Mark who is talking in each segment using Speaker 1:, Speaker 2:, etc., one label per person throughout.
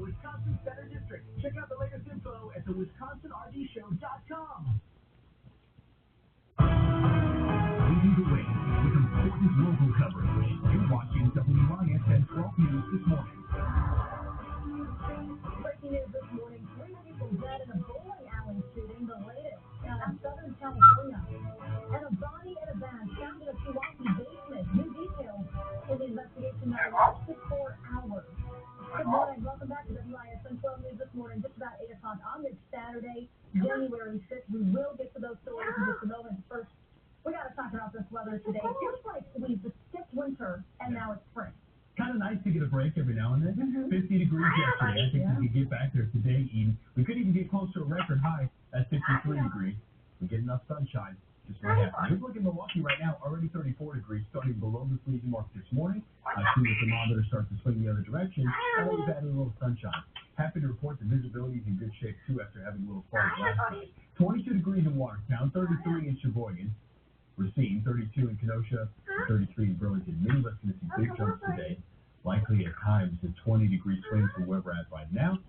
Speaker 1: Wisconsin Center District. Check out the latest info at thewisconsinrdshow.com. Leading the way with important local coverage. You're watching WISN 12 News this morning.
Speaker 2: Breaking news this morning, 3 people dead in a bowling alley shooting, the latest out of Southern California. And a body in a bag found in a Pewaukee basement. New details in the investigation that lasted 4 hours. Good morning. Welcome back to WISN 12 News this morning, just about 8 o'clock on this Saturday, January 6th. We will get to those stories in just a moment. First, we got to talk about this weather today. It feels like we've skipped winter, and now it's spring.
Speaker 3: Kind of nice to get a break every now and then. 50 degrees yesterday. I think we could get back there today even. We could even get close to a record high at 53 degrees. We get enough sunshine. Just right after. Just look at Milwaukee right now, already 34 degrees, starting below the freezing mark this morning. I've seen the thermometer start to swing the other direction, and we've had a little sunshine. Happy to report the visibility is in good shape, too, after having a little fall last night. 22 degrees in Watertown, 33 in Sheboygan. We're seeing 32 in Kenosha, 33 in Burlington. Many of us going to see big jumps today, likely at times a 20-degree swing from where we're at right now,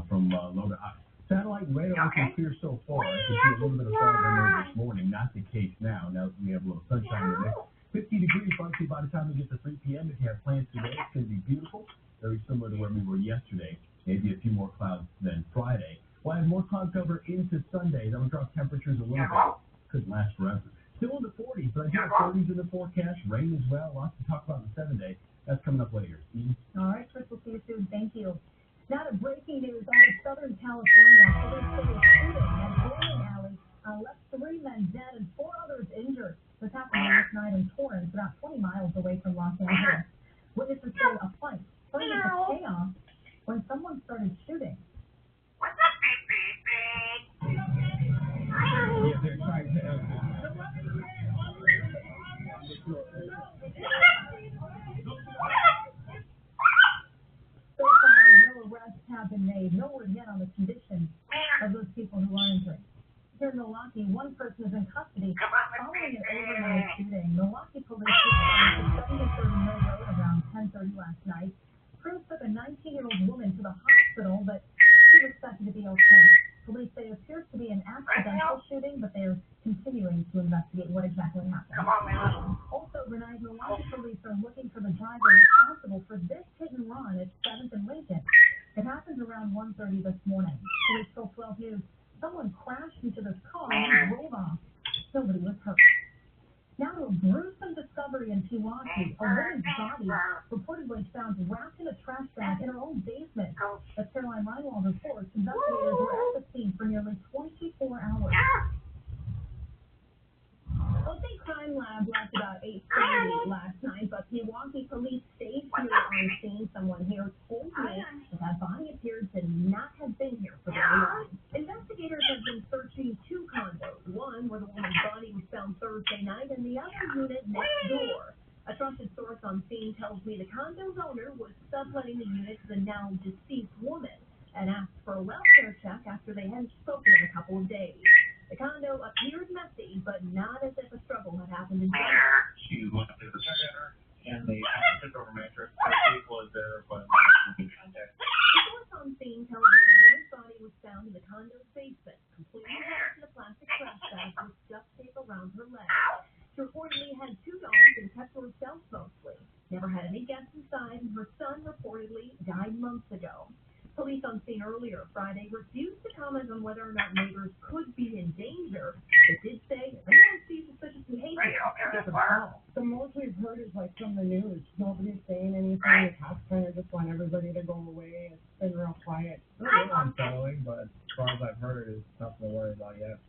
Speaker 3: from low to high. Satellite radar looking clear so far. I can see a little bit of fog in there this morning. Not the case now. Now we have a little sunshine in there. 50 degrees likely by the time we get to 3 p.m. If you have plans today, it's going to be beautiful. Very similar to where we were yesterday. Maybe a few more clouds than Friday. We'll have more cloud cover into Sunday. That'll drop temperatures a little bit. Couldn't last forever. Still in the 40s, but I do have 30s in the forecast. Rain as well. Lots to talk about in the 7-day. That's coming up later.
Speaker 2: All right, Chris, we'll see you soon. Thank you. Now to breaking news out of Southern California. Police say a shooting at a bowling alley left 3 men dead and 4 others injured. This happened last night in Torrance, about 20 miles away from Los Angeles. Witnesses say a fight turned into chaos when someone started shooting.
Speaker 4: What's up, baby?
Speaker 3: Yeah, they're trying to
Speaker 2: So far, no arrests have been made. No word yet on the condition of those people who are injured. Here in Milwaukee, one person is in custody following an overnight shooting. Milwaukee police responded to 730 Mill Road around 10:30 last night. Crews took a 19-year-old woman to the hospital, but she was expected to be okay. Police say it appears to be an accidental shooting, but they are continuing to investigate what exactly happened. Also, Renee, Milwaukee police are looking for the driver responsible for this hit and run at 7th and Lincoln. It happened around 1:30 this morning. Police told 12 News someone crashed into this car and drove off. Nobody was hurt. Now to a gruesome discovery in Pewaukee. A woman's body reportedly found wrapped in a trash bag in her own basement. As Caroline Reinwald reports, investigators were at the scene for nearly 24 hours.
Speaker 5: Well, the crime lab left about 8:30 last night, but Pewaukee police stayed here on scene. Someone here told me that body appeared to not have been here for very long. Investigators have been searching 2 condos, one where the woman's body was found Thursday night, and the other unit next door. A trusted source on scene tells me the condo's owner was subletting the unit to the now deceased woman and asked for a welfare check after they hadn't spoken in a couple of days. The condo appeared messy, but not as if a struggle had happened in Denver.
Speaker 6: She went up to the center, and they took over mattress. The vehicle was there, but
Speaker 5: The source on scene tells me the woman's body was found in the condo's basement, completely wrapped in a plastic trash bag with duct tape around her legs. She reportedly had 2 dogs and kept to herself mostly. Never had any guests inside, and her son reportedly died months ago. Police on scene earlier Friday refused to comment on whether or not neighbors could be in danger, but did say if anyone sees suspicious behavior, give them a call.
Speaker 7: The most we've heard is like from the news. Nobody's saying anything. The cops kind of just want everybody to go away. It's been real quiet.
Speaker 6: it's a little unsettling, but as far as I've heard, it's nothing to worry about yet.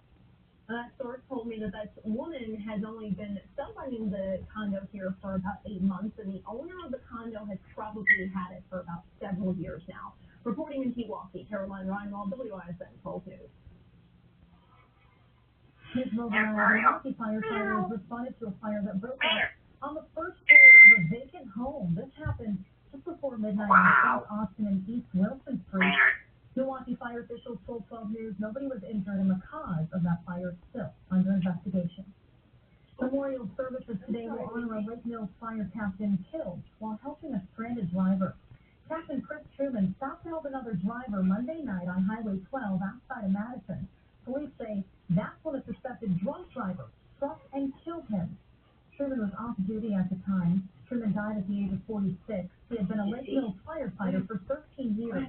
Speaker 5: That source told me that this woman has only been subletting the condo here for about 8 months, and the owner of the condo has probably had it for about several years now. Reporting in Pewaukee, Caroline Reinwald, WISN 12 News.
Speaker 2: Ms. Milwaukee firefighters responded to a fire that broke out on the first floor of a vacant home. This happened just before midnight in South Austin and East Wilson Street. Milwaukee fire officials told 12 News nobody was injured, and the cause of that fire is still under investigation. Memorial services today will honor a Lake Mills fire captain killed while helping a stranded driver. Captain Chris Truman stopped and held another driver Monday night on Highway 12 outside of Madison. Police say that's when a suspected drunk driver struck and killed him. Truman was off duty at the time. Truman died at the age of 46. He had been a Lake Mills firefighter for 13 years.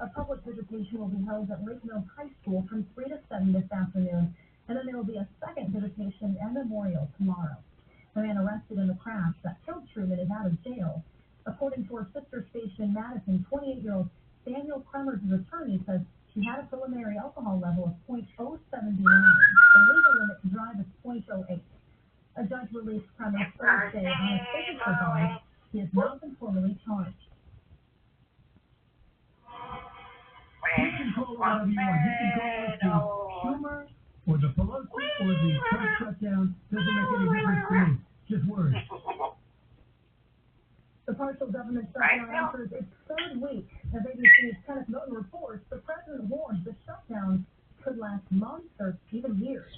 Speaker 2: A public visitation will be held at Lake Mills High School from 3 to 7 this afternoon, and then there will be a second visitation and memorial tomorrow. The man arrested in the crash that killed Truman is out of jail. According to our sister station in Madison, 28-year-old Daniel Kremers' attorney says she had a preliminary alcohol level of .079. The legal limit to drive is .08. A judge released Kremers Thursday on a signature bond. He has not been formally charged.
Speaker 3: You can call it whatever you want. You can call it the Schumer or the Pelosi or the Trump shutdown. Doesn't make any difference to me. Just words.
Speaker 2: The partial government shutdown enters its third week. As ABC's Kenneth Milton reports, the president warns the shutdown could last months or even years.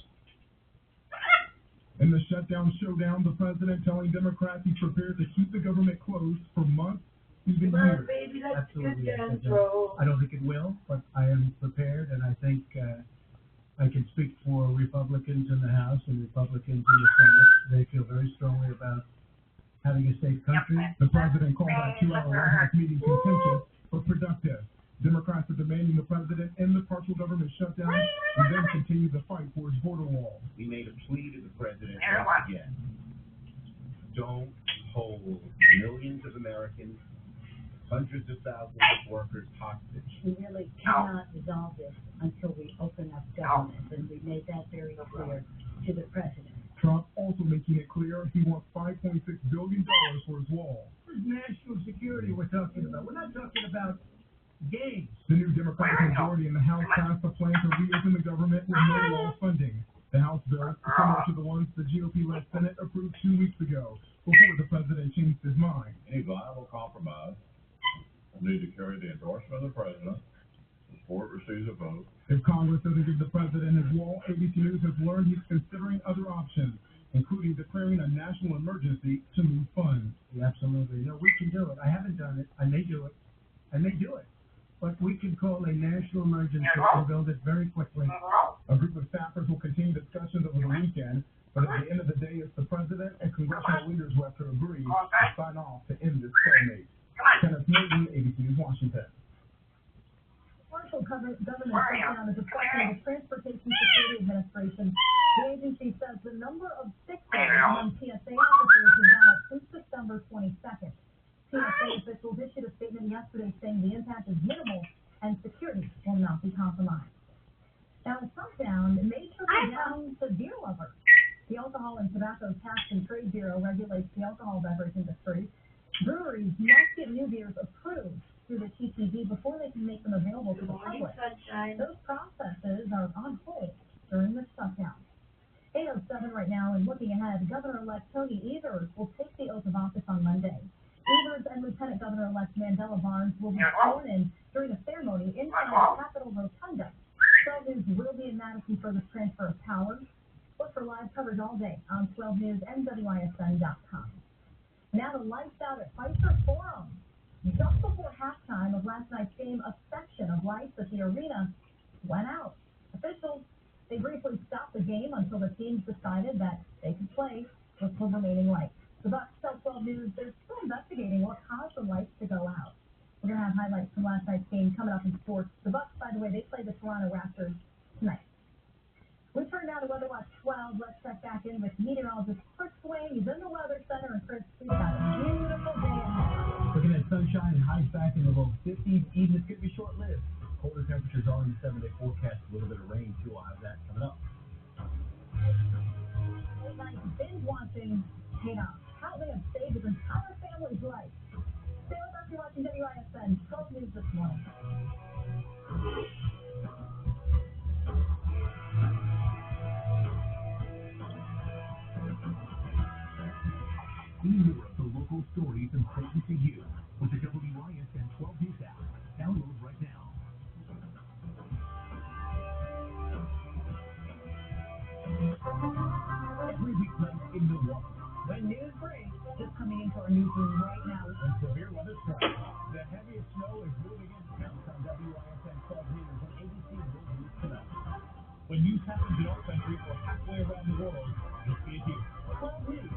Speaker 3: In the shutdown showdown, the president telling Democrats he's prepared to keep the government closed for months, even years. Absolutely. I don't think it will, but I am prepared, and I think I can speak for Republicans in the House and Republicans in the Senate. They feel very strongly about having a safe country. The president called that 2-hour White House meeting contentious but productive. Democrats are demanding the president end the partial government shutdown and then continue the fight for his border wall.
Speaker 8: We made a plea to the president once again. Don't hold millions of Americans, hundreds of thousands of workers hostage.
Speaker 9: We really cannot resolve this until we open up government, and we made that very clear to the president.
Speaker 3: Trump also making it clear he wants $5.6 billion for his wall. This is national security we're talking about. We're not talking about games. The new Democratic majority in the House passed a plan to reopen the government with no wall funding. The House bill, similar to the ones the GOP-led Senate approved 2 weeks ago, before the president changed his mind.
Speaker 10: Any viable compromise will need to carry the endorsement of the president before it receives a vote.
Speaker 3: If Congress doesn't give the president his wall, ABC News has learned he's considering other options, including declaring a national emergency to move funds. Yeah, absolutely. No, we can do it. I haven't done it. I may do it. But we can call a national emergency and build it very quickly. A group of staffers will continue discussions over the weekend, but at the end of the day, it's the president and congressional leaders who have to agree to sign off to end this stalemate. Kenneth Milton, ABC News, Washington.
Speaker 2: Partial government shutdown is affecting the Transportation Security Administration. The agency says the number of sick days among TSA officers has gone up since December 22nd. TSA officials issued a statement yesterday saying the impact is minimal and security will not be compromised. Now, the shutdown may trickle down to beer lovers. The Alcohol and Tobacco Tax and Trade Bureau regulates the alcohol beverage industry. Breweries must get new beers approved through the TTB before they can make them available to the public. Those processes are on hold during the shutdown. 8:07 right now, and looking ahead, Governor-elect Tony Evers will take the oath of office on Monday. Evers and Lieutenant Governor-elect Mandela Barnes will be sworn in during a ceremony inside the Capitol Rotunda. 12 News will be in Madison for this transfer of power. Look for live coverage all day on 12 News and WISN.com. Now the lights out at Pfizer Forum. Just before halftime of last night's game, a section of lights at the arena went out. Officials, they briefly stopped the game until the teams decided that they could play with the remaining lights. The Bucs tell 12 News they're still investigating what caused the lights to go out. We're going to have highlights from last night's game coming up in sports. The Bucs, by the way, they play the Toronto Raptors tonight. We turn now to Weather Watch 12. Let's check back in with meteorologist Chris Swain. He's in the Weather Center. And Chris, we've got a beautiful day ahead.
Speaker 3: Looking at sunshine and highs back in the low 50s. Even this could be short-lived. Colder temperatures are in the 7-day forecast. A little bit of rain, too. I'll have that coming up.
Speaker 2: Late night binge watching paid off. How they have saved his entire family's life. Stay with us. You're watching WISN 12 News this morning.
Speaker 1: See more of the local stories important to you with the WISN 12 News app. Download right now. Every weeknight in Milwaukee.
Speaker 7: When news breaks, just coming into our newsroom right now.
Speaker 1: When severe weather strikes, the heaviest
Speaker 3: is moving in next on WISN 12 News on ABC World News Tonight. When news happens in our country or halfway around the world, you'll see it here. 12 News.